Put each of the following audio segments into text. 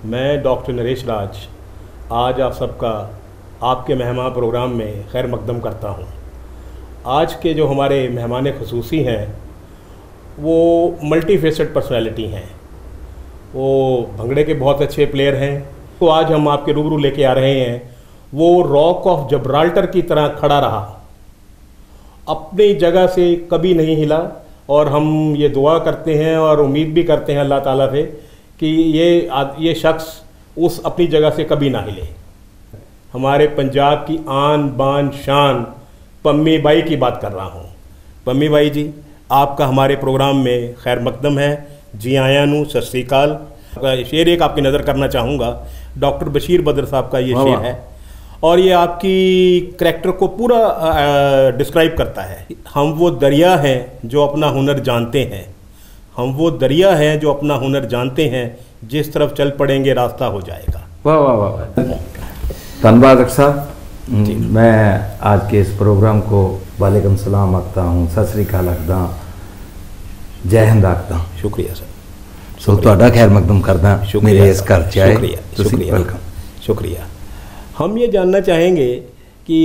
मैं डॉक्टर नरेश राज आज आप सबका आपके मेहमान प्रोग्राम में खैर मकदम करता हूं। आज के जो हमारे मेहमान ख़ुसूसी हैं वो मल्टी फेसेट पर्सनैलिटी हैं। वो भंगड़े के बहुत अच्छे प्लेयर हैं। तो आज हम आपके रूबरू लेके आ रहे हैं। वो रॉक ऑफ जब्राल्टर की तरह खड़ा रहा, अपनी जगह से कभी नहीं हिला। और हम ये दुआ करते हैं और उम्मीद भी करते हैं अल्लाह ताला से कि ये शख्स उस अपनी जगह से कभी ना हिले। हमारे पंजाब की आन बान शान पम्मी बाई की बात कर रहा हूँ। पम्मी बाई जी, आपका हमारे प्रोग्राम में खैर मकदम है। जी आया नू, सत श्री अकाल। शेर एक आपकी नज़र करना चाहूँगा। डॉक्टर बशीर बद्र साहब का ये शेर है और ये आपकी करैक्टर को पूरा डिस्क्राइब करता है। हम वो दरिया हैं जो अपना हुनर जानते हैं, हम वो दरिया हैं जो अपना हुनर जानते हैं, जिस तरफ चल पड़ेंगे रास्ता हो जाएगा। वाह वाह वाह, धन्यवाद डॉक्टर साहब। मैं आज के इस प्रोग्राम को वालेकुम सलाम आखता हूँ, सत श्री अकाल आखदा, जय हिंद आखदा। शुक्रिया सर। सो तुहाडा खैर मकदम करदा मेरे इस घर च आए। शुक्रिया वेलकम। शुक्रिया। हम ये जानना चाहेंगे कि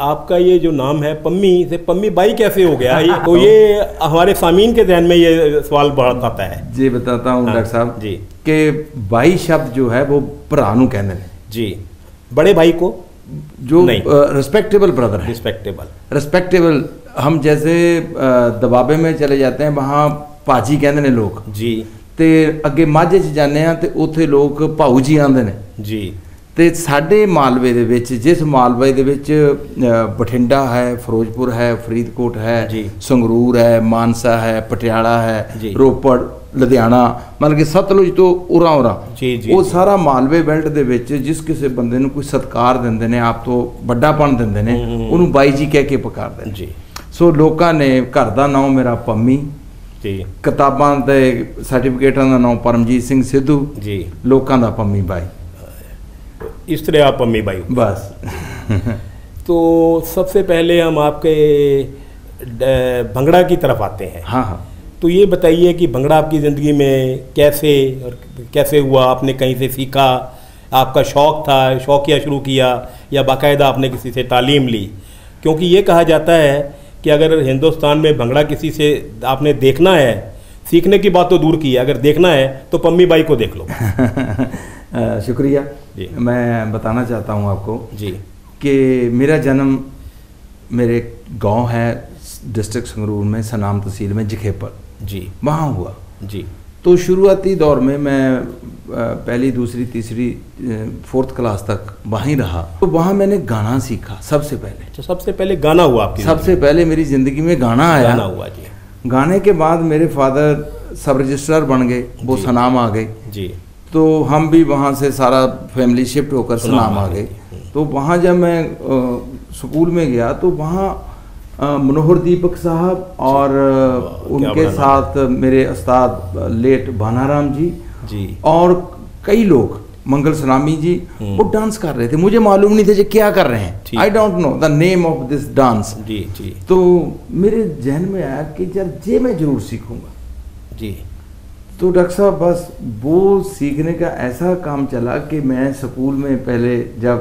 आपका ये जो नाम है पम्मी से पम्मी बाई कैसे हो गया? तो ये हमारे सामीन के ध्यान में ये सवाल बहुत आता है। जी बताता हूँ डॉक्टर साहब जी कि बाई शब्द जो है वो भरा नूं कहंदे ने जी, बड़े भाई को जो रिस्पेक्टेबल ब्रदर है। रिस्पेक्टेबल हम जैसे दबाबे में चले जाते हैं, वहाँ भाजी कहंदे ने लोग जी, ते अगे माझे च जाने हैं तो उत्थे लोग भाऊ जी आंदे ने जी। ਤੇ ਸਾਡੇ ਮਾਲਵੇ ਦੇ ਵਿੱਚ, ਜਿਸ ਮਾਲਵੇ ਦੇ ਵਿੱਚ ਬਠਿੰਡਾ ਹੈ, ਫਿਰੋਜ਼ਪੁਰ ਹੈ, ਫਰੀਦਕੋਟ ਹੈ, ਸੰਗਰੂਰ ਹੈ, ਮਾਨਸਾ ਹੈ, ਪਟਿਆਲਾ ਹੈ, ਰੋਪੜ, ਲੁਧਿਆਣਾ, ਮਤਲਬ ਕਿ ਸਤਲੁਜ ਤੋਂ ਉਰਾਂ ਉਹ ਸਾਰਾ ਮਾਲਵੇ ਬੈਲਟ ਦੇ ਵਿੱਚ ਜਿਸ ਕਿਸੇ ਬੰਦੇ ਨੂੰ ਕੋਈ ਸਤਿਕਾਰ ਦਿੰਦੇ ਨੇ, ਆਪ ਤੋਂ ਵੱਡਾਪਣ ਦਿੰਦੇ ਨੇ, ਉਹਨੂੰ ਬਾਈ ਜੀ ਕਹਿ ਕੇ ਪੁਕਾਰਦੇ ਨੇ। ਸੋ ਲੋਕਾਂ ਨੇ ਘਰ ਦਾ ਨਾਮ ਮੇਰਾ ਪੰਮੀ, ਕਿਤਾਬਾਂ ਦੇ ਸਰਟੀਫਿਕੇਟਾਂ ਦਾ ਨਾਮ ਪਰਮਜੀਤ ਸਿੰਘ ਸਿੱਧੂ, ਲੋਕਾਂ ਦਾ ਪੰਮੀ ਬਾਈ। इस तरह आप पम्मी बाई बस। तो सबसे पहले हम आपके भंगड़ा की तरफ आते हैं। हाँ हाँ। तो ये बताइए कि भंगड़ा आपकी ज़िंदगी में कैसे और कैसे हुआ? आपने कहीं से सीखा? आपका शौक़ था, शौकिया शुरू किया, या बाकायदा आपने किसी से तालीम ली? क्योंकि ये कहा जाता है कि अगर हिंदुस्तान में भंगड़ा किसी से आपने देखना है, सीखने की बात तो दूर की है, अगर देखना है तो पम्मी बाई को देख लो। शुक्रिया। मैं बताना चाहता हूँ आपको जी कि मेरा जन्म मेरे गांव है डिस्ट्रिक्ट संगरूर में, सनाम तहसील में, जखेपर जी, वहाँ हुआ जी। तो शुरुआती दौर में मैं पहली, दूसरी, तीसरी, 4th क्लास तक वहीं रहा। तो वहाँ मैंने गाना सीखा सबसे पहले। तो सबसे पहले गाना हुआ आपकी? सबसे पहले मेरी ज़िंदगी में गाना आया। गाना हुआ जी। गाने के बाद मेरे फादर सब रजिस्ट्रार बन गए, वो सनाम आ गए जी। तो हम भी वहाँ से सारा फैमिली शिफ्ट होकर सनाम आ गए। तो वहाँ जब मैं स्कूल में गया तो वहाँ मनोहर दीपक साहब और उनके साथ मेरे उस्ताद लेट भानाराम जी और कई लोग, मंगल सलामी जी, वो डांस कर रहे थे। मुझे मालूम नहीं था कि क्या कर रहे हैं। I don't know the name of this dance जी। तो मेरे जहन में आया कि यार ये मैं जरूर सीखूंगा जी। तो डॉक्टर साहब बस वो सीखने का ऐसा काम चला कि मैं स्कूल में पहले जब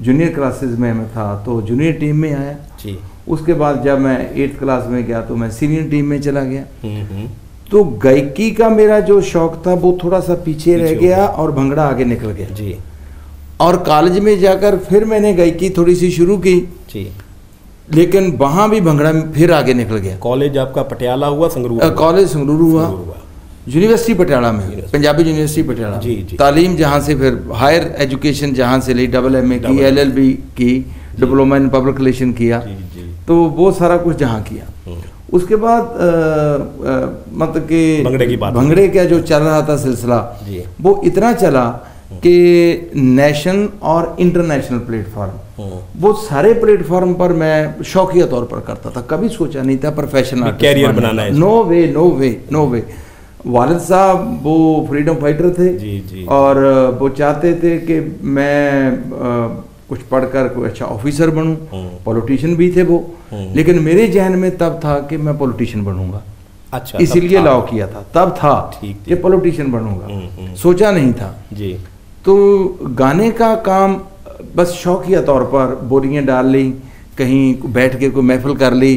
जूनियर क्लासेस में मैं था तो जूनियर टीम में आया जी। उसके बाद जब मैं 8th क्लास में गया तो मैं सीनियर टीम में चला गया। तो गायकी का मेरा जो शौक था वो थोड़ा सा पीछे रह गया और भंगड़ा आगे निकल गया जी। और कॉलेज में जाकर फिर मैंने गायकी थोड़ी सी शुरू की जी, लेकिन वहाँ भी भंगड़ा फिर आगे निकल गया। कॉलेज आपका पटियाला हुआ, संगरूर? कॉलेज संगरूर हुआ। यूनिवर्सिटी पटियाला में, पंजाबी यूनिवर्सिटी पटियाला जी। तालीम जहाँ से, फिर हायर एजुकेशन जहाँ से ली, LLM की, LLB की, डिप्लोमा इन पब्लिक रिलेशन किया, तो वो सारा कुछ जहाँ किया। उसके बाद मतलब कि भंगड़े का जो चल रहा था सिलसिला, वो इतना चला कि नेशनल और इंटरनेशनल प्लेटफॉर्म, वो सारे प्लेटफॉर्म पर मैं शौकिया तौर पर करता था। कभी सोचा नहीं था प्रोफेशनल कैरियर बनाना है। नो वे नो वे नो वे। वालिद साहब वो फ्रीडम फाइटर थे जी। और वो चाहते थे कि मैं कुछ पढ़कर कोई अच्छा ऑफिसर बनूं, पॉलिटिशियन भी थे वो। लेकिन मेरे जहन में तब था कि मैं पॉलिटिशियन बनूंगा। अच्छा, इसीलिए लॉ किया था, तब था कि पॉलिटिशियन बनूंगा, सोचा नहीं था जी। तो गाने का काम बस शौकिया तौर पर बोलियां डाल ली, कहीं बैठ के कोई महफिल कर ली,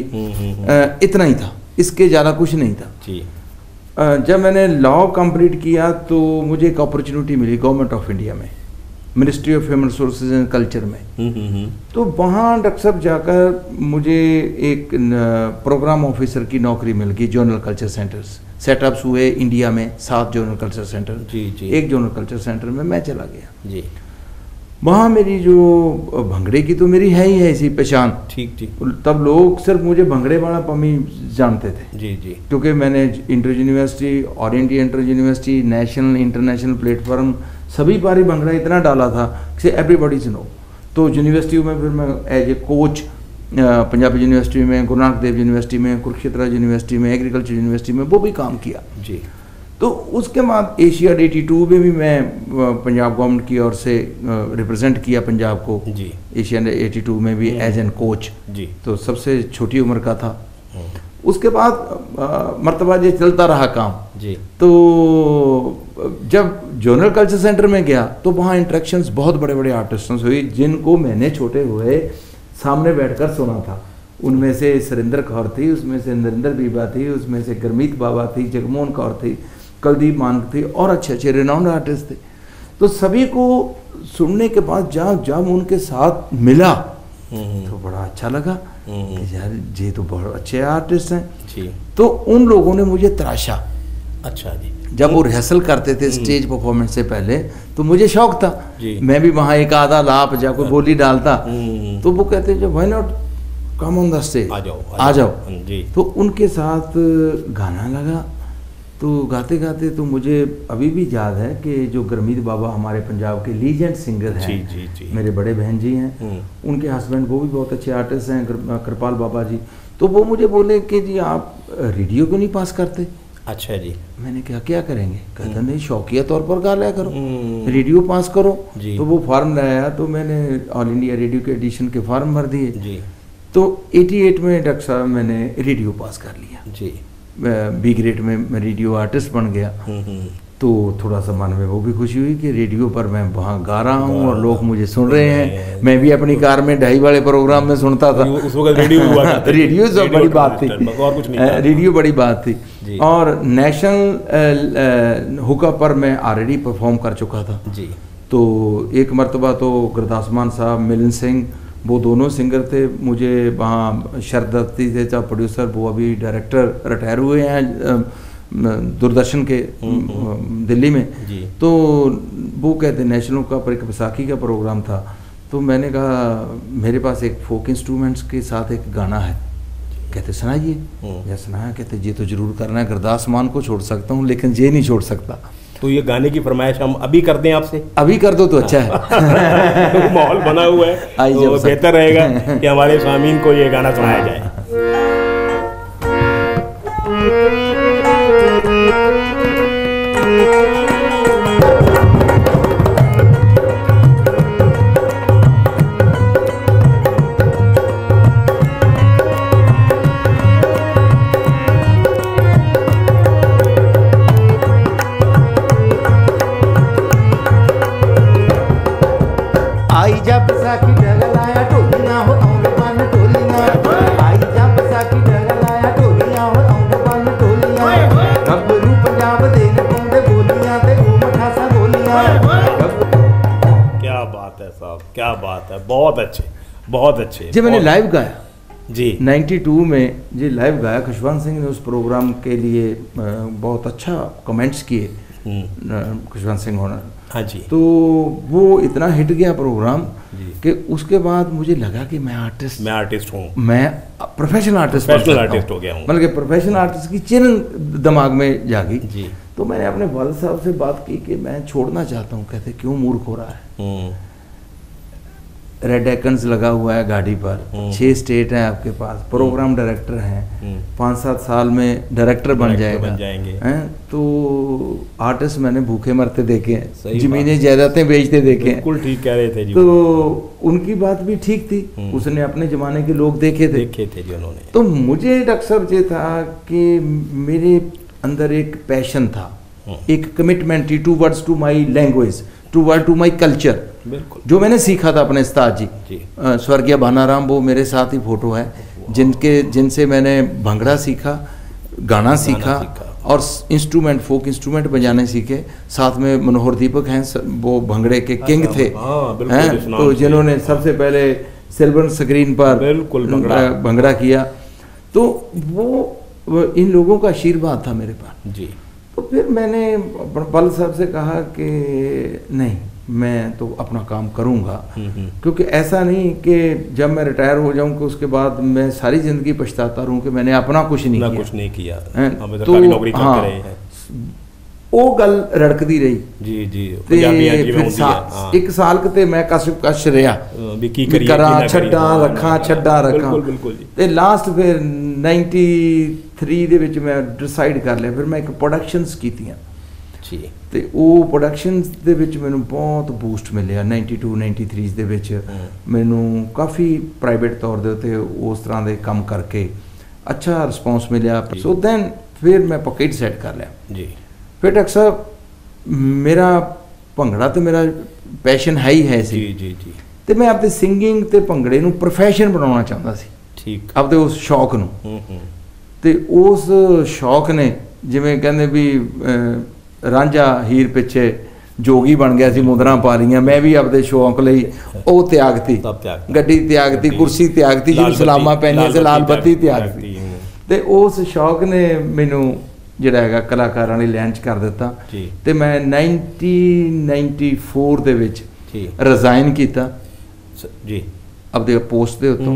इतना ही था, इसके ज़्यादा कुछ नहीं था जी। जब मैंने लॉ कंप्लीट किया तो मुझे एक अपॉर्चुनिटी मिली गवर्नमेंट ऑफ इंडिया में, ministry of human resources and culture में। तो वहाँ डॉक्टर साहब जाकर मुझे एक प्रोग्राम ऑफिसर की नौकरी मिल गई। जोनल कल्चर सेंटर्स सेटअप्स हुए इंडिया में, 7 जोनल कल्चर सेंटर जी। एक जोनल कल्चर सेंटर में मैं चला गया जी। वहाँ मेरी जो भंगड़े की तो मेरी है ही है इसी पहचान, ठीक। तब लोग सिर्फ मुझे भंगड़े वाला पम्मी जानते थे जी, क्योंकि मैंने inter university, orient inter university, national international platform सभी बारी भंगड़ा इतना डाला था कि एवरीबॉडी से नो। तो यूनिवर्सिटी में फिर मैं as a coach Punjabi university में, गुरु नानक देव यूनिवर्सिटी में, कुरुक्षेत्र यूनिवर्सिटी में, एग्रीकल्चर यूनिवर्सिटी में वो भी काम किया जी। तो उसके बाद एशियाड 82 में भी मैं पंजाब गवर्नमेंट की ओर से रिप्रेजेंट किया पंजाब को जी। एशियाड 82 में भी एज एन कोच जी। तो सबसे छोटी उम्र का था। उसके बाद मर्तबा ये चलता रहा काम जी। तो जब जोनल कल्चर सेंटर में गया तो वहाँ इंटरेक्शंस बहुत बड़े बड़े आर्टिस्टों से हुई, जिनको मैंने छोटे हुए सामने बैठकर सुना था। उनमें से सुरेंद्र कौर थी, उसमें से नरेंद्र बीबा थी, उसमें से गुरमीत बाबा थी, जगमोहन कौर थी, कुलदीप मानक थी और अच्छे अच्छे रिनाउंड आर्टिस्ट थे। तो सभी को सुनने के बाद जब उनके साथ मिला तो बड़ा अच्छा लगा कि यार ये तो बहुत अच्छे आर्टिस्ट हैं जी। तो उन लोगों ने मुझे तराशा। अच्छा जी। जब वो रिहर्सल करते थे स्टेज परफॉर्मेंस से पहले तो मुझे शौक था, मैं भी वहाँ एक आधा लाप जा कोई बोली डालता, तो वो कहते जब why not come on the stage, आ जाओ जी। तो उनके साथ गाना लगा। तो गाते गाते तो मुझे अभी भी याद है कि जो गुरमीत बाबा हमारे पंजाब के लीजेंड सिंगर हैं जी। मेरे बड़े बहन जी हैं, उनके हस्बैंड वो भी बहुत अच्छे आर्टिस्ट हैं, कृपाल बाबा जी। तो वो मुझे बोले कि जी आप रेडियो क्यों नहीं पास करते। अच्छा जी। मैंने कहा क्या करेंगे, कहता नहीं शौकिया तौर पर गा लिया करो, रेडियो पास करो। तो वो फॉर्म लाया तो मैंने ऑल इंडिया रेडियो के एडिशन के फॉर्म भर दिए। तो 88 में डॉक्टर साहब मैंने रेडियो पास कर लिया जी। बी ग्रेड में मैं रेडियो आर्टिस्ट बन गया। तो थोड़ा सा मन में वो भी खुशी हुई कि रेडियो पर मैं वहाँ गा रहा हूँ और लोग मुझे सुन रहे हैं। मैं भी अपनी कार में ढाई वाले प्रोग्राम में सुनता था। उस वक्त रेडियो हुआ था। रेडियो सब बड़ी बात थी, और कुछ नहीं, रेडियो बड़ी बात थी। और नेशनल हुका पर मैं ऑलरेडी परफॉर्म कर चुका था जी। तो एक मरतबा तो गुरदास मान साहब, मिलन सिंह, वो दोनों सिंगर थे। मुझे वहाँ शरदत्ती थे चाहे प्रोड्यूसर, वो अभी डायरेक्टर रिटायर हुए हैं दूरदर्शन के दिल्ली में। तो वो कहते नेशनल का पर एक बैसाखी का प्रोग्राम था। तो मैंने कहा मेरे पास एक फोक इंस्ट्रूमेंट्स के साथ एक गाना है, कहते सुनाइए। या सुनाया, कहते ये तो जरूर करना है, गुरदास मान को छोड़ सकता हूँ लेकिन ये नहीं छोड़ सकता। तो ये गाने की फरमाइश हम अभी कर दें आपसे? अभी कर दो तो अच्छा है। तो माहौल बना हुआ है तो बेहतर रहेगा कि हमारे सामीन को ये गाना सुनाया जाए। क्या बात है, बहुत अच्छे, बहुत अच्छे। जी मैंने लाइव गाया जी 92 में जी, लाइव गाया। खुशवंत सिंह ने उस प्रोग्राम के लिए बहुत अच्छा कमेंट्स किए, खुशवंत सिंह होना। हाँ जी। तो वो इतना हिट गया प्रोग्राम कि उसके बाद मुझे लगा कि मैं आर्टिस्ट हूँ, मैं प्रोफेशनल आर्टिस्ट हो गया हूँ, मतलब कि प्रोफेशनल आर्टिस्ट की चिरन दिमाग में जागी जी। तो मैंने अपने वालिद साहब से बात की कि मैं छोड़ना चाहता हूँ। कहते क्यों, मूर्ख हो रहा है। रेड आइकन्स लगा हुआ है गाड़ी पर, 6 स्टेट हैं आपके पास, प्रोग्राम डायरेक्टर हैं, 5-7 साल में डायरेक्टर बन जाएंगे हैं। तो आर्टिस्ट मैंने भूखे मरते देखे हैं, जमीनें जायदादें बेचते देखे हैं। बिल्कुल ठीक कह रहे थे जी। तो उनकी बात भी ठीक थी, उसने अपने ज़माने के लोग देखे थे जी उन्होंने। तो मुझे डॉक्टर साहब ये था कि मेरे अंदर एक पैशन था, एक कमिटमेंट थी towards to my language, to my culture, जो मैंने सीखा था अपने उस्ताद जी स्वर्गीय भानाराम, वो मेरे साथ ही फोटो है, जिनसे मैंने भंगड़ा सीखा, गाना सीखा और इंस्ट्रूमेंट, फोक इंस्ट्रूमेंट बजाने सीखे। साथ में मनोहर दीपक हैं, वो भंगड़े के किंग थे हैं, तो जिन्होंने सबसे पहले सिल्वर स्क्रीन पर भंगड़ा किया। तो वो इन लोगों का आशीर्वाद था मेरे पास जी। तो फिर मैंने बल साहब से कहा कि नहीं, मैं तो अपना काम करूंगा, क्योंकि ऐसा नहीं कि जब मैं रिटायर हो जाऊं कि उसके बाद मैं सारी ज़िंदगी पछताता रहूं कि मैंने अपना कुछ नहीं किया। तो हाँ, वो गल रड़कती रही जी जी। फिर 1 साल किते मैं कश रहा करा छड्डा रखा ते लास्ट फिर 93 ਦੇ ਵਿੱਚ ਮੈਂ डिसाइड कर लिया, फिर मैं एक प्रोडक्शनस कीतियां जी। ਤੇ ਉਹ ਪ੍ਰੋਡਕਸ਼ਨਸ ਦੇ ਵਿੱਚ ਮੈਨੂੰ ਬਹੁਤ ਬੂਸਟ ਮਿਲਿਆ 92-93 ਦੇ ਵਿੱਚ। ਮੈਨੂੰ ਕਾਫੀ ਪ੍ਰਾਈਵੇਟ ਤੌਰ ਦੇ ਉੱਤੇ ਉਸ ਤਰ੍ਹਾਂ ਦੇ ਕੰਮ ਕਰਕੇ ਅੱਛਾ ਰਿਸਪੌਂਸ ਮਿਲਿਆ। ਸੋ ਦੈਨ ਫਿਰ ਮੈਂ ਪੋਕੇਟ ਸੈੱਟ ਕਰ ਲਿਆ ਜੀ। ਫਿਰ ਡਾਕਟਰ ਸਾਹਿਬ ਮੇਰਾ ਭੰਗੜਾ ਤੇ ਮੇਰਾ ਪੈਸ਼ਨ ਹੈ ਹੀ ਹੈ ਸੀ ਜੀ ਜੀ। ਤੇ ਮੈਂ ਆਪਦੇ ਸਿੰਗਿੰਗ ਤੇ ਭੰਗੜੇ ਨੂੰ ਪ੍ਰੋਫੈਸ਼ਨ ਬਣਾਉਣਾ ਚਾਹੁੰਦਾ ਸੀ, ਠੀਕ, ਆਪਦੇ ਉਸ ਸ਼ੌਕ ਨੂੰ। ਤੇ ਉਸ ਸ਼ੌਕ ਨੇ, ਜਿਵੇਂ ਕਹਿੰਦੇ ਵੀ ਰਾਂਝਾ ਹੀਰ ਪਿੱਛੇ ਜੋਗੀ ਬਣ ਗਿਆ ਸੀ, ਮੁਦਰਾਂ ਪਾ ਲਈਆਂ, ਮੈਂ ਵੀ ਆਪਦੇ ਸ਼ੌਕ ਲਈ ਉਹ ਤਿਆਗਤੀ, ਗੱਡੀ ਤਿਆਗਤੀ, ਕੁਰਸੀ ਤਿਆਗਤੀ, ਜਿਹਨੂੰ ਸਲਾਮਾਂ ਪੈਣੀਆਂ ਸੀ, ਲਾਲ ਬੱਤੀ ਤਿਆਗਤੀ। ਤੇ ਉਸ ਸ਼ੌਕ ਨੇ ਮੈਨੂੰ ਜਿਹੜਾ ਹੈਗਾ ਕਲਾਕਾਰਾਂ ਲਈ ਲਾਂਚ ਕਰ ਦਿੱਤਾ। ਤੇ ਮੈਂ 1994 ਦੇ ਵਿੱਚ ਰਿਜ਼ਾਈਨ ਕੀਤਾ ਜੀ ਆਪਦੇ ਪੋਸਟ ਦੇ ਉੱਤੋਂ,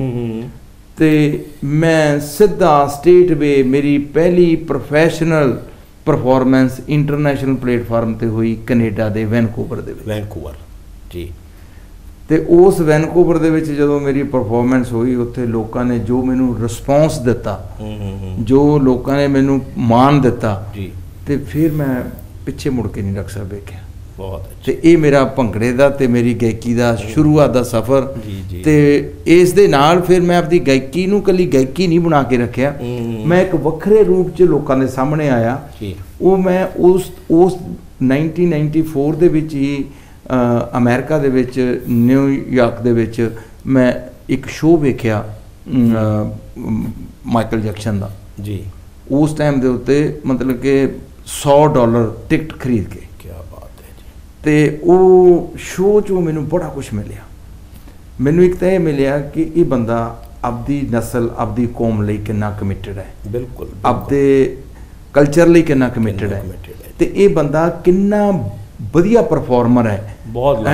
ਤੇ ਮੈਂ ਸਿੱਧਾ ਸਟੇਟ ਵੇ ਮੇਰੀ ਪਹਿਲੀ ਪ੍ਰੋਫੈਸ਼ਨਲ परफॉर्मेंस इंटरनेशनल प्लेटफार्म ते हुई कनेडा दे वैनकूवर जी। ते उस वैनकूवर दे विच जदों मेरी परफॉर्मेंस हुई, उत्थे लोकां ने जो मैनू रिस्पॉन्स दिता, जो लोकां ने मैनू मान दिता जी, ते फिर मैं पिछे मुड़ के नहीं रख सकदा वेखिया। ਤੇ ਇਹ ਮੇਰਾ ਭੰਗੜੇ ਦਾ ਤੇ ਮੇਰੀ ਗਾਇਕੀ ਦਾ ਸ਼ੁਰੂਆਤ ਦਾ ਸਫ਼ਰ। ਤੇ ਇਸ ਦੇ ਨਾਲ ਫਿਰ ਮੈਂ ਆਪਣੀ ਗਾਇਕੀ ਨੂੰ ਕੱਲੀ ਗਾਇਕੀ ਨਹੀਂ ਬਣਾ ਕੇ ਰੱਖਿਆ, ਮੈਂ ਇੱਕ ਵੱਖਰੇ ਰੂਪ 'ਚ ਲੋਕਾਂ ਦੇ ਸਾਹਮਣੇ ਆਇਆ। ਉਹ ਮੈਂ ਉਸ 1994 ਦੇ ਵਿੱਚ ਹੀ ਅਮਰੀਕਾ ਦੇ ਵਿੱਚ ਨਿਊਯਾਰਕ ਦੇ ਵਿੱਚ ਮੈਂ ਇੱਕ ਸ਼ੋਅ ਵੇਖਿਆ ਮਾਈਕਲ ਜੈਕਸਨ ਦਾ ਜੀ। ਉਸ ਟਾਈਮ ਦੇ ਉੱਤੇ ਮਤਲਬ ਕਿ $100 ਟਿਕਟ ਖਰੀਦ ਕੇ, ਤੇ ਉਹ ਸ਼ੋਅ 'ਚੋਂ ਮੈਨੂੰ ਬੜਾ ਕੁਛ ਮਿਲਿਆ। ਮੈਨੂੰ ਇੱਕ ਤਾਂ ਇਹ ਮਿਲਿਆ ਕਿ ਇਹ ਬੰਦਾ ਆਪਦੀ ਨਸਲ, ਆਪਦੀ ਕੌਮ ਲਈ ਕਿੰਨਾ ਕਮਿਟਡ ਹੈ, ਬਿਲਕੁਲ ਆਪਦੇ ਕਲਚਰ ਲਈ ਕਿੰਨਾ ਕਮਿਟਡ ਹੈ, ਤੇ ਇਹ ਬੰਦਾ ਕਿੰਨਾ ਵਧੀਆ ਪਰਫਾਰਮਰ ਹੈ, ਬਹੁਤ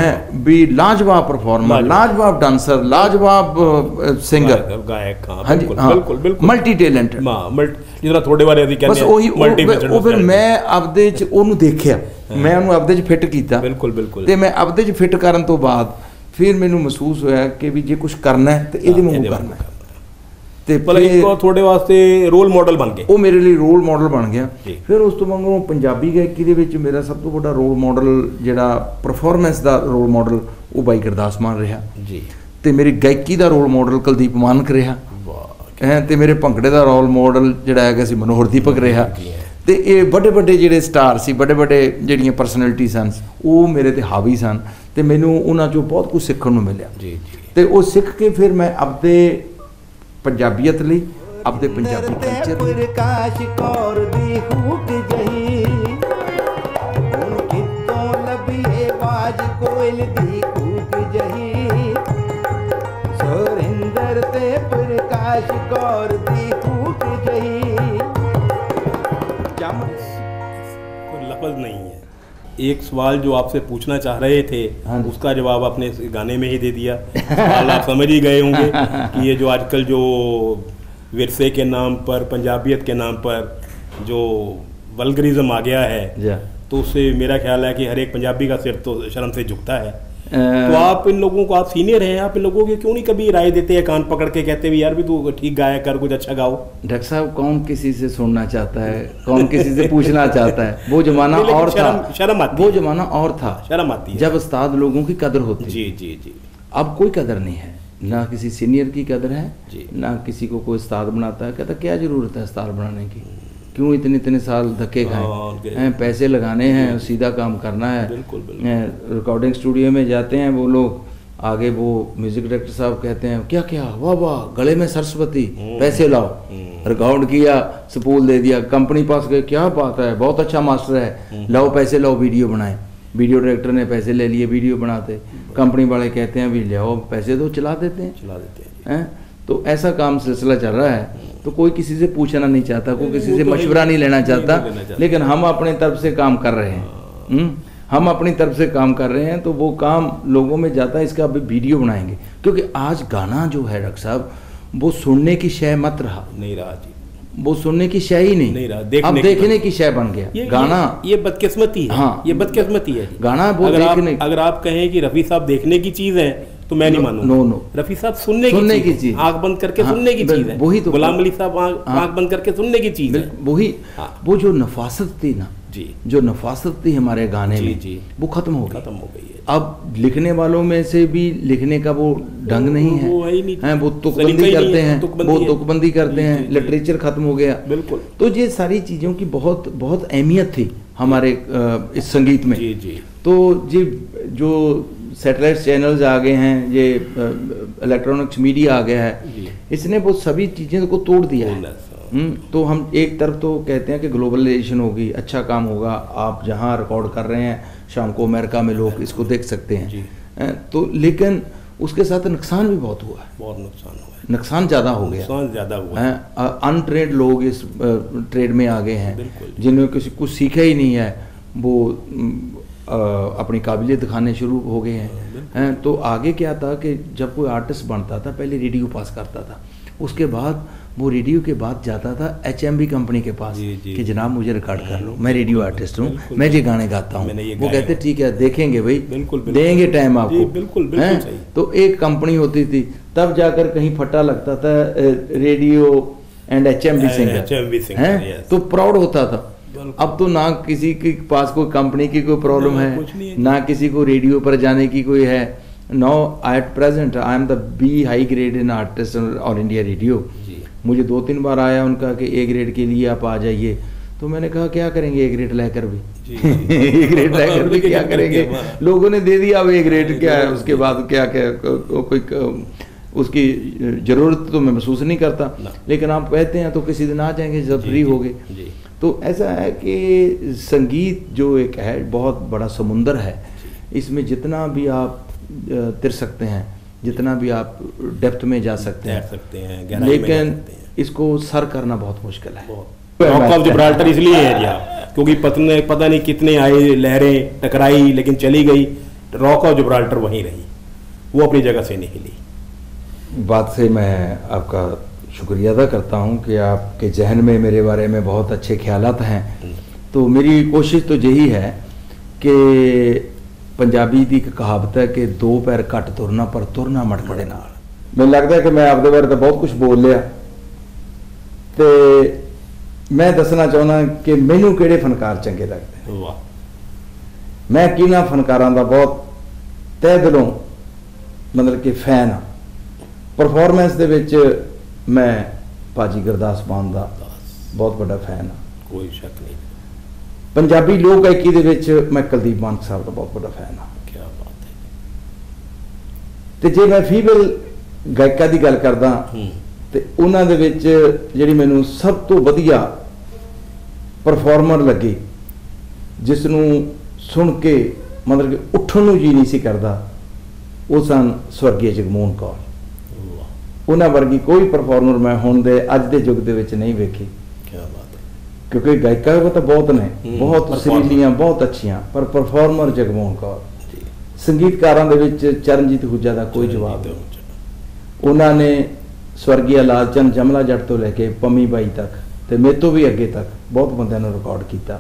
ਵੀ ਲਾਜਵਾਬ ਪਰਫਾਰਮਰ, ਲਾਜਵਾਬ ਡਾਂਸਰ, ਲਾਜਵਾਬ ਸਿੰਗਰ, ਗਾਇਕ, ਹਾਂਜੀ ਬਿਲਕੁਲ ਬਿਲਕੁਲ ਮਲਟੀ ਟੈਲੈਂਟਡ, ਜਿਹੜਾ ਤੁਹਾਡੇ ਬਾਰੇ ਅਸੀਂ ਕਹਿੰਦੇ ਹਾਂ ਮਲਟੀ ਟੈਲੈਂਟਡ। ਉਹ ਫਿਰ ਮੈਂ ਆਪਦੇ 'ਚ ਉਹਨੂੰ ਦੇਖਿਆ, ਮੈਂ ਉਹਨੂੰ ਆਪਦੇ 'ਚ ਫਿੱਟ ਕੀਤਾ, ਬਿਲਕੁਲ ਬਿਲਕੁਲ। ਤੇ ਮੈਂ ਆਪਦੇ 'ਚ ਫਿੱਟ ਕਰਨ ਤੋਂ ਬਾਅਦ ਫਿਰ ਮੈਨੂੰ ਮਹਿਸੂਸ ਹੋਇਆ ਕਿ ਵੀ ਜੇ ਕੁਛ ਕਰਨਾ ਹੈ ਤੇ ਇਹਦੇ ਵਾਂਗੂ ਕਰਨਾ ਹੈ। ਤੇ ਤੁਹਾਡੇ ਵਾਸਤੇ ਰੋਲ ਮਾਡਲ ਬਣ ਗਏ, ਉਹ ਮੇਰੇ ਲਈ ਰੋਲ ਮਾਡਲ ਬਣ ਗਿਆ। ਫਿਰ ਉਸ ਤੋਂ ਵਾਂਗੂ ਪੰਜਾਬੀ ਗਾਇਕੀ ਦੇ ਵਿੱਚ ਮੇਰਾ ਸਭ ਤੋਂ ਵੱਡਾ ਰੋਲ ਮਾਡਲ ਜਿਹੜਾ ਪਰਫਾਰਮੈਂਸ ਦਾ ਰੋਲ ਮਾਡਲ ਉਹ ਬਾਈ ਗੁਰਦਾਸ ਮਾਨ ਰਿਹਾ ਜੀ। ਤੇ ਮੇਰੀ ਗਾਇਕੀ ਦਾ ਰੋਲ ਮਾਡਲ ਕੁਲਦੀਪ ਮਾਨਕ ਰਿਹਾ ਹੈ, ਤੇ ਮੇਰੇ ਭੰਗੜੇ ਦਾ ਰੋਲ ਮਾਡਲ ਜਿਹੜਾ ਹੈਗਾ ਸੀ ਮਨੋਹਰ ਦੀਪਕ ਰਿਹਾ। ਤੇ ਇਹ ਵੱਡੇ ਵੱਡੇ ਜਿਹੜੇ ਸਟਾਰ ਸੀ, ਵੱਡੇ ਵੱਡੇ ਜਿਹੜੀਆਂ ਪਰਸਨੈਲਿਟੀ ਸਨ, ਉਹ ਮੇਰੇ ਤੇ ਹਾਵੀ ਸਨ, ਤੇ ਮੈਨੂੰ ਉਹਨਾਂ 'ਚੋਂ ਬਹੁਤ ਕੁਝ ਸਿੱਖਣ ਨੂੰ ਮਿਲਿਆ ਜੀ। ਤੇ ਉਹ ਸਿੱਖ ਕੇ ਫਿਰ ਮੈਂ ਆਪਦੇ ਪੰਜਾਬੀਅਤ ਲਈ, ਆਪਦੇ ਪੰਜਾਬੀ ਕਲਚਰ ਪ੍ਰਕਾਸ਼ ਕੌਰ ਦੀ ਹੂਕ ਜਹੀ, ਹੁਣ ਕਿਤੋਂ ਲੱਭੀਏ ਬਾਜ ਕੋਇਲ ਦੀ ਕੂਕ ਜਹੀ, ਸੁਰਿੰਦਰ ਤੇ ਪ੍ਰਕਾਸ਼ ਕੌਰ ਦੀ ਹੂਕ ਜਹੀ। कोई लफ्ज़ नहीं है। एक सवाल जो आपसे पूछना चाह रहे थे उसका जवाब आपने गाने में ही दे दिया। सवाल आप समझ ही गए होंगे कि ये जो आजकल जो विरसे के नाम पर, पंजाबियत के नाम पर जो वल्गरिज्म आ गया है, तो उससे मेरा ख्याल है कि हर एक पंजाबी का सिर तो शर्म से झुकता है तो आप इन लोगों को, आप सीनियर हैं, आप इन लोगों की क्यों नहीं कभी राय देते हैं, कान पकड़ के कहते भी यार भी तू ठीक गाया कर, कुछ अच्छा गाओ? डॉक्टर साहब, कौन किसी से सुनना चाहता है, कौन किसी से पूछना चाहता है? वो जमाना और था, शर्म आती, वो जमाना और था, शर्म आती है जब उस्ताद लोगों की कदर होती। जी जी जी। अब कोई कदर नहीं है, ना किसी सीनियर की कदर है, ना किसी को कोई उस्ताद बनाता है। कहता क्या ज़रूरत है उस्ताद बनाने की, क्यों इतने साल धक्के खाए, पैसे लगाने हैं, सीधा काम करना है। बिल्कुल। रिकॉर्डिंग स्टूडियो में जाते हैं वो लोग, आगे वो म्यूजिक डायरेक्टर साहब कहते हैं क्या क्या, वाह वाह, गले में सरस्वती, पैसे लाओ। रिकॉर्ड किया, सपूल दे दिया, कंपनी पास गए, क्या बात है, बहुत अच्छा मास्टर है, लाओ पैसे लाओ, वीडियो बनाए। वीडियो डायरेक्टर ने पैसे ले लिए, वीडियो बनाते, कंपनी वाले कहते हैं भी ले पैसे दो, चला देते हैं। तो ऐसा काम सिलसिला चल रहा है। तो कोई किसी से पूछना नहीं चाहता, कोई किसी से मशवरा नहीं लेना चाहता, लेकिन हम अपने तरफ से काम कर रहे हैं। हम अपनी तरफ से काम कर रहे हैं, तो वो काम लोगों में जाता है। इसका अभी वीडियो बनाएंगे, क्योंकि आज गाना जो है डॉक्टर साहब, वो सुनने की शय मत रहा, नहीं रहा जी, वो सुनने की शय ही नहीं रहा, अब देखने की शय बन गया गाना। ये बदकिस्मती है। हाँ, ये बदकिस्मती है। गाना वो देखने, अगर आप कहें कि रफी साहब देखने की चीज है तो मैं नहीं मानूंगा। नो, रफी साहब सुनने की चीज, आंख बंद करके सुनने की चीज है। वही तो गुलाम अली साहब आंख बंद करके सुनने की चीज है। वही वो जो नफासत थी ना जी, जो नफासत थी हमारे गाने में जी, वो खत्म हो गई है। अब लिखने वालों में से भी लिखने का वो ढंग नहीं है, वो तुकबंदी करते हैं, वो तुकबंदी करते हैं, लिटरेचर खत्म हो गया। बिल्कुल। तो ये सारी चीज़ों की बहुत बहुत अहमियत थी हमारे इस संगीत में। जी। तो जी जो सैटेलाइट चैनल्स आ गए हैं, ये इलेक्ट्रॉनिक्स मीडिया आ गया है, इसने वो सभी चीज़ें को तोड़ दिया है। तो हम एक तरफ तो कहते हैं कि ग्लोबलाइजेशन होगी, अच्छा काम होगा, आप जहाँ रिकॉर्ड कर रहे हैं शाम को अमेरिका में लोग इसको देख सकते हैं। तो लेकिन उसके साथ नुकसान भी बहुत हुआ है, बहुत नुकसान ज़्यादा हो गया, नुकसान ज़्यादा हुआ है। अनट्रेंड लोग इस ट्रेड में आ गए हैं, जिन्होंने किसी कुछ सीखा ही नहीं है, वो अपनी काबिलियत दिखाने शुरू हो गए हैं। तो आगे क्या था कि जब कोई आर्टिस्ट बनता था, पहले रेडियो पास करता था, उसके बाद वो रेडियो के बाद जाता था HMV कंपनी के पास कि जनाब मुझे रिकॉर्ड कर लो, मैं रेडियो आर्टिस्ट हूँ, मैं ये गाने गाता हूँ। वो कहते ठीक है, देखेंगे भाई, देंगे टाइम आपको। बिल्कुल सही। तो एक कंपनी होती थी, तब जाकर कहीं फटा लगता था रेडियो एंड HMV सिंगर है, तो प्राउड होता था। अब तो ना किसी के पास कोई कंपनी की कोई प्रॉब्लम है, ना किसी को रेडियो पर जाने की कोई है। Now at present I am the B high grade in artist all India radio. मुझे 2-3 बार आया उनका कि A ग्रेड के लिए आप आ जाइए, तो मैंने कहा क्या करेंगे A ग्रेड लेकर भी A ग्रेड लेकर भी क्या करेंगे, लोगों ने दे दिया। अब A ग्रेड क्या है, उसके बाद क्या कोई उसकी ज़रूरत तो मैं महसूस नहीं करता, लेकिन आप कहते हैं तो किसी दिन आ जाएंगे जब फ्री हो गए। तो ऐसा है कि संगीत जो एक है बहुत बड़ा समुंदर है, इसमें जितना भी आप तिर सकते हैं, जितना भी आप डेप्थ में जा सकते हैं, लेकिन इसको सर करना बहुत मुश्किल है। रॉक ऑफ जिब्राल्टर इसलिए है जी, क्योंकि पता नहीं कितने आए, लहरें टकराई, लेकिन चली गई। रॉक ऑफ जिब्राल्टर वहीं रही, वो अपनी जगह से नहीं हिली। बात से मैं आपका शुक्रिया अदा करता हूं कि आपके जहन में मेरे बारे में बहुत अच्छे ख्यालात हैं। तो मेरी कोशिश तो यही है कि पंजाबी की कहावत है कि 2 पैर घट तुरना पर तुरना मटकड़े नाल। मैनूं लगता है कि मैं आपके बारे तो बहुत कुछ बोल लिया, तो मैं दसना चाहना कि मैनूं किहड़े फनकार चंगे लगदे ने। मैं किन्हां फनकारां दा बहुत तह दिलों मतलब कि फैन हाँ। परफॉर्मेंस दे विच मैं भाजी गुरदास मान दा बहुत बड़ा फैन हाँ, कोई शक नहीं। पंजाबी लोक गायकी दे विच मैं कुलदीप मानक साहब का बहुत बड़ा फैन हाँ। क्या बात है। तो जे मैं फीमेल गायिका की गल करदा तो उन्हां दे विच जिहड़ी मैनूं सब तो वधिया परफॉर्मर लगी, जिसनूं सुन के मतलब कि उठण नूं जी नहीं सी करदा, वो सन स्वर्गीय जगमोहन कौर। उन्हां वर्गी कोई परफॉर्मर मैं हुण दे अज दे युग दे विच नहीं वेखी। क्योंकि गायिका तो बहुत ने, बहुत सुरीलियां, बहुत अच्छियां, पर परफॉर्मर जगमोहन कौर। संगीतकारां दे विच चरणजीत हुजा दा कोई जवाब नहीं। उन्होंने स्वर्गीय लालचंद जमला जट तो लैके पम्मी बाई तक, ते मेरे तो भी अगे तक बहुत बंदियां नूं रिकॉर्ड किया।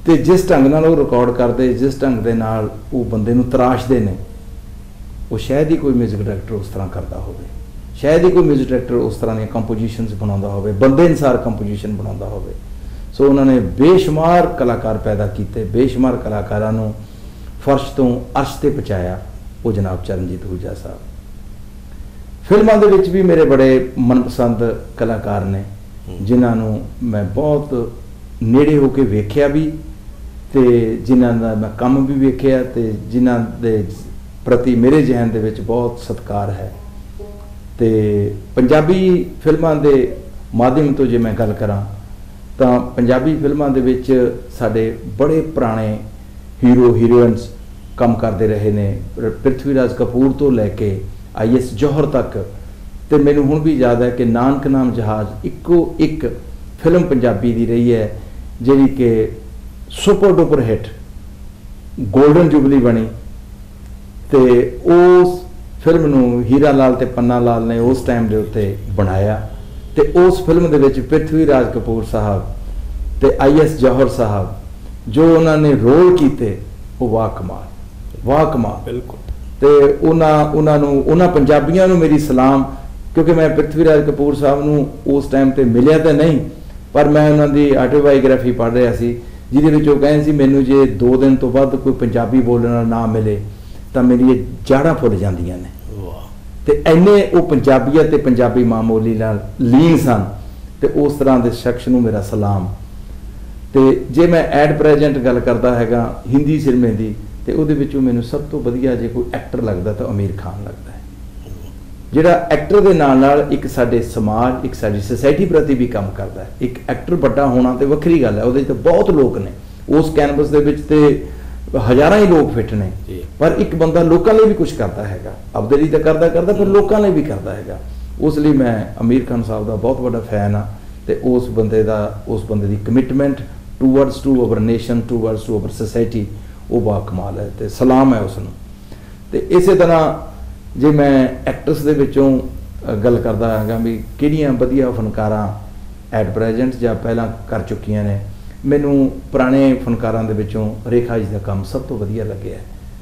ਤੇ ਜਿਸ ਢੰਗ ਨਾਲ ਉਹ ਰਿਕਾਰਡ ਕਰਦੇ, ਜਿਸ ਢੰਗ ਦੇ ਨਾਲ ਉਹ ਬੰਦੇ ਨੂੰ ਤਰਾਸ਼ਦੇ ਨੇ, ਉਹ ਸ਼ਾਇਦ ਹੀ ਕੋਈ ਮਿਊਜ਼ਿਕ ਡਾਇਰੈਕਟਰ ਉਸ ਤਰ੍ਹਾਂ ਕਰਦਾ ਹੋਵੇ, ਸ਼ਾਇਦ ਹੀ ਕੋਈ ਮਿਊਜ਼ਿਕ ਡਾਇਰੈਕਟਰ ਉਸ ਤਰ੍ਹਾਂ ਦੀਆਂ ਕੰਪੋਜੀਸ਼ਨਸ ਬਣਾਉਂਦਾ ਹੋਵੇ, ਬੰਦੇ ਅਨੁਸਾਰ ਕੰਪੋਜੀਸ਼ਨ ਬਣਾਉਂਦਾ ਹੋਵੇ। ਸੋ ਉਹਨਾਂ ਨੇ ਬੇਸ਼ੁਮਾਰ ਕਲਾਕਾਰ ਪੈਦਾ ਕੀਤੇ, ਬੇਸ਼ੁਮਾਰ ਕਲਾਕਾਰਾਂ ਨੂੰ ਫਰਸ਼ ਤੋਂ ਅਰਸ਼ ਤੇ ਪਹੁੰਚਾਇਆ, ਉਹ ਜਨਾਬ ਚਰਨਜੀਤ ਅਹੂਜਾ ਸਾਹਿਬ। ਫਿਲਮਾਂ ਦੇ ਵਿੱਚ ਵੀ ਮੇਰੇ ਬੜੇ ਮਨਪਸੰਦ ਕਲਾਕਾਰ ਨੇ, ਜਿਨ੍ਹਾਂ ਨੂੰ ਮੈਂ ਬਹੁਤ ਨੇੜੇ ਹੋ ਕੇ ਵੇਖਿਆ ਵੀ, ਤੇ ਜਿਨ੍ਹਾਂ ਦਾ ਮੈਂ ਕੰਮ ਵੀ ਵੇਖਿਆ, ਤੇ ਜਿਨ੍ਹਾਂ ਦੇ ਪ੍ਰਤੀ ਮੇਰੇ ਜ਼ਿਹਨ ਦੇ ਵਿੱਚ ਬਹੁਤ ਸਤਿਕਾਰ ਹੈ। ਤੇ ਪੰਜਾਬੀ ਫਿਲਮਾਂ ਦੇ ਮਾਧਿਅਮ ਤੋਂ ਜੇ ਮੈਂ ਗੱਲ ਕਰਾਂ ਤਾਂ ਪੰਜਾਬੀ ਫਿਲਮਾਂ ਦੇ ਵਿੱਚ ਸਾਡੇ ਬੜੇ ਪੁਰਾਣੇ ਹੀਰੋ ਹੀਰੋਇਨਸ ਕੰਮ ਕਰਦੇ ਰਹੇ ਨੇ, ਪ੍ਰਿਥਵੀ ਰਾਜ ਕਪੂਰ ਤੋਂ ਲੈ ਕੇ IS ਜੌਹਰ ਤੱਕ। ਤੇ ਮੈਨੂੰ ਹੁਣ ਵੀ ਯਾਦ ਹੈ ਕਿ ਨਾਨਕ ਨਾਮ ਜਹਾਜ਼ ਇੱਕੋ ਇੱਕ ਫਿਲਮ ਪੰਜਾਬੀ ਦੀ ਰਹੀ ਹੈ ਜਿਹੜੀ ਕਿ super duper hit golden jubilee ਬਣੀ। ਤੇ ਉਸ ਫਿਲਮ ਨੂੰ ਹੀਰਾ ਲਾਲ ਤੇ ਪੰਨਾ ਲਾਲ ਨੇ ਉਸ ਟਾਈਮ ਦੇ ਉੱਤੇ ਬਣਾਇਆ, ਤੇ ਉਸ ਫਿਲਮ ਦੇ ਵਿੱਚ ਪ੍ਰਿਥਵੀ ਰਾਜ ਕਪੂਰ ਸਾਹਿਬ ਤੇ IS ਜੌਹਰ ਸਾਹਿਬ ਜੋ ਉਹਨਾਂ ਨੇ ਰੋਲ ਕੀਤੇ, ਉਹ ਵਾਹ ਕਮਾਲ, ਵਾਹ ਕਮਾਲ। ਬਿਲਕੁਲ। ਤੇ ਉਹਨਾਂ ਪੰਜਾਬੀਆਂ ਨੂੰ ਮੇਰੀ ਸਲਾਮ, ਕਿਉਂਕਿ ਮੈਂ ਪ੍ਰਿਥਵੀ ਰਾਜ ਕਪੂਰ ਸਾਹਿਬ ਨੂੰ ਉਸ ਟਾਈਮ ਤੇ ਮਿਲਿਆ ਤਾਂ ਨਹੀਂ, ਪਰ ਮੈਂ ਉਹਨਾਂ ਦੀ ਆਟੋਬਾਇਓਗ੍ਰਾਫੀ ਪੜ੍ਹ ਰਿਹਾ ਸੀ, ਜਿਹਦੇ ਵਿੱਚ ਉਹ ਕਹਿੰਦੇ ਸੀ ਮੈਨੂੰ ਜੇ 2 ਦਿਨ ਤੋਂ ਵੱਧ ਕੋਈ ਪੰਜਾਬੀ ਬੋਲਣ ਵਾਲਾ ਨਾ ਮਿਲੇ ਤਾਂ ਮੇਰੀ ਇਹ ਜਾੜਾਂ ਫੁੱਲ ਜਾਂਦੀਆਂ ਨੇ। ਤੇ ਇੰਨੇ ਉਹ ਪੰਜਾਬੀਅਤ ਤੇ ਪੰਜਾਬੀ ਮਾਮੂਲੀ ਨਾਲ ਲੀਨ ਸਨ, ਤੇ ਉਸ ਤਰ੍ਹਾਂ ਦੇ ਸ਼ਖਸ ਨੂੰ ਮੇਰਾ ਸਲਾਮ। ਤੇ ਜੇ ਮੈਂ ਐਟ ਪ੍ਰੈਜੈਂਟ ਗੱਲ ਕਰਦਾ ਹੈਗਾ ਹਿੰਦੀ ਸਿਨੇਮੇ ਦੀ, ਤੇ ਉਹਦੇ ਵਿੱਚੋਂ ਮੈਨੂੰ ਸਭ ਤੋਂ ਵਧੀਆ ਜੇ ਕੋਈ ਐਕਟਰ ਲੱਗਦਾ ਤਾਂ ਅਮੀਰ ਖਾਨ ਲੱਗਦਾ ਹੈ, ਜਿਹੜਾ ਐਕਟਰ ਦੇ ਨਾਲ ਨਾਲ ਇੱਕ ਸਾਡੇ ਸਮਾਜ, ਇੱਕ ਸਾਡੀ ਸੋਸਾਇਟੀ ਪ੍ਰਤੀ ਵੀ ਕੰਮ ਕਰਦਾ ਹੈ। ਇੱਕ ਐਕਟਰ ਵੱਡਾ ਹੋਣਾ ਤੇ ਵੱਖਰੀ ਗੱਲ ਹੈ, ਉਹਦੇ 'ਚ ਤਾਂ ਬਹੁਤ ਲੋਕ ਨੇ, ਉਸ ਕੈਨਵਸ ਦੇ ਵਿੱਚ ਤੇ ਹਜ਼ਾਰਾਂ ਹੀ ਲੋਕ ਫਿੱਟ ਨੇ, ਪਰ ਇੱਕ ਬੰਦਾ ਲੋਕਾਂ ਲਈ ਵੀ ਕੁਝ ਕਰਦਾ ਹੈਗਾ, ਆਪਦੇ ਲਈ ਤਾਂ ਕਰਦਾ ਪਰ ਲੋਕਾਂ ਲਈ ਵੀ ਕਰਦਾ ਹੈਗਾ। ਉਸ ਲਈ ਮੈਂ ਅਮੀਰ ਖਾਨ ਸਾਹਿਬ ਦਾ ਬਹੁਤ ਵੱਡਾ ਫੈਨ ਹਾਂ, ਤੇ ਉਸ ਬੰਦੇ ਦੀ commitment towards to our nation, towards to our society, ਉਹ ਬਾ ਕਮਾਲ ਹੈ, ਤੇ ਸਲਾਮ ਹੈ ਉਸ ਨੂੰ। ਤੇ ਇਸੇ ਤਰ੍ਹਾਂ ਜੇ ਮੈਂ ਐਕਟਰਸ ਦੇ ਵਿੱਚੋਂ ਗੱਲ ਕਰਦਾ ਹੈਗਾ ਵੀ ਕਿਹੜੀਆਂ ਵਧੀਆ ਫਨਕਾਰਾਂ ਐਟ ਪ੍ਰੈਜੈਂਟ ਜਾਂ ਪਹਿਲਾਂ ਕਰ ਚੁੱਕੀਆਂ ਨੇ, ਮੈਨੂੰ ਪੁਰਾਣੇ ਫਨਕਾਰਾਂ ਦੇ ਵਿੱਚੋਂ ਰੇਖਾ ਜੀ ਦਾ ਕੰਮ ਸਭ ਤੋਂ ਵਧੀਆ ਲੱਗਿਆ।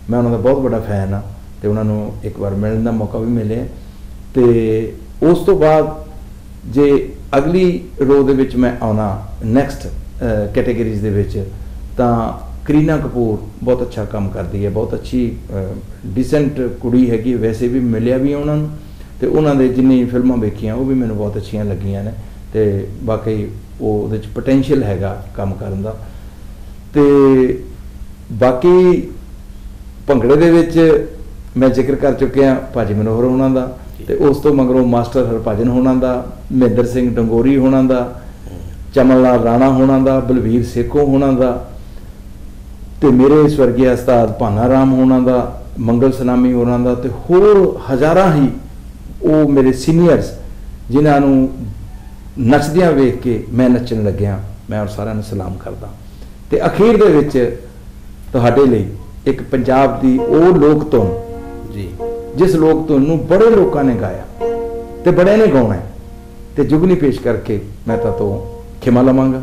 ਮੈਂ ਉਹਨਾਂ ਦਾ ਬਹੁਤ ਵੱਡਾ ਫੈਨ ਹਾਂ, ਤੇ ਉਹਨਾਂ ਨੂੰ ਇੱਕ ਵਾਰ ਮਿਲਣ ਦਾ ਮੌਕਾ ਵੀ ਮਿਲਿਆ। ਤੇ ਉਸ ਤੋਂ ਬਾਅਦ ਜੇ ਅਗਲੀ ਰੋ ਦੇ ਵਿੱਚ ਮੈਂ ਆਉਣਾ ਨੈਕਸਟ ਕੈਟੇਗਰੀਜ਼ ਦੇ ਵਿੱਚ, ਤਾਂ ਕਰੀਨਾ ਕਪੂਰ ਬਹੁਤ ਅੱਛਾ ਕੰਮ ਕਰਦੀ ਹੈ, ਬਹੁਤ ਅੱਛੀ ਡੀਸੈਂਟ ਕੁੜੀ ਹੈਗੀ, ਵੈਸੇ ਵੀ ਮਿਲਿਆ ਵੀ ਉਹਨਾਂ ਨੂੰ, ਤੇ ਉਹਨਾਂ ਦੇ ਜਿੰਨੀ ਫਿਲਮਾਂ ਵੇਖੀਆਂ ਉਹ ਵੀ ਮੈਨੂੰ ਬਹੁਤ ਅੱਛੀਆਂ ਲੱਗੀਆਂ ਨੇ, ਤੇ ਬਾਕੀ ਉਹਦੇ 'ਚ ਪੋਟੈਂਸ਼ੀਅਲ ਹੈਗਾ ਕੰਮ ਕਰਨ ਦਾ। ਤੇ ਬਾਕੀ ਭੰਗੜੇ ਦੇ ਵਿੱਚ ਮੈਂ ਜ਼ਿਕਰ ਕਰ ਚੁੱਕਿਆ ਭਾਜੀ ਮਨੋਹਰ ਹੋਣਾ ਦਾ, ਤੇ ਉਸ ਤੋਂ ਮਗਰੋਂ ਮਾਸਟਰ ਹਰਭਜਨ ਹੋਣਾ ਦਾ, ਮਹਿੰਦਰ ਸਿੰਘ ਡੰਗੋਰੀ ਹੋਣਾ ਦਾ, ਚਮਨ ਲਾਲ ਰਾਣਾ ਹੋਣਾ ਦਾ, ਬਲਵੀਰ ਸੇਖੋਂ ਹੋਣਾ ਦਾ, ਤੇ ਮੇਰੇ ਸਵਰਗੀ ਉਸਤਾਦ ਭਾਨਾ ਰਾਮ ਹੋਣਾ ਦਾ, ਮੰਗਲ ਸਨਾਮੀ ਹੋਣਾ ਦਾ, ਤੇ ਹੋਰ ਹਜ਼ਾਰਾਂ ਹੀ ਉਹ ਮੇਰੇ ਸੀਨੀਅਰਸ ਜਿਨ੍ਹਾਂ ਨੂੰ ਨੱਚਦਿਆਂ ਵੇਖ ਕੇ ਮੈਂ ਨੱਚਣ ਲੱਗਿਆ। ਮੈਂ ਉਹ ਸਾਰਿਆਂ ਨੂੰ ਸਲਾਮ ਕਰਦਾ। ਤੇ ਅਖੀਰ ਦੇ ਵਿੱਚ ਤੁਹਾਡੇ ਲਈ ਇੱਕ ਪੰਜਾਬ ਦੀ ਉਹ ਲੋਕ ਧੁਨ ਜੀ, ਜਿਸ ਲੋਕ ਧੁਨ ਨੂੰ ਬੜੇ ਲੋਕਾਂ ਨੇ ਗਾਇਆ ਤੇ ਬੜੇ ਨੇ ਗਾਉਣਾ, ਤੇ ਜੁਗਨੀ ਪੇਸ਼ ਕਰਕੇ ਮੈਂ ਤਾਂ ਤੋਂ ਖਿਮਾ ਲਵਾਂਗਾ।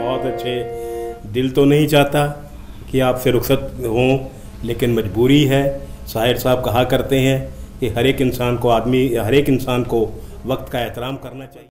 बहुत अच्छे। दिल तो नहीं चाहता कि आपसे रुखसत हों, लेकिन मजबूरी है। शायर साहब कहा करते हैं कि हर एक इंसान को वक्त का एहतराम करना चाहिए।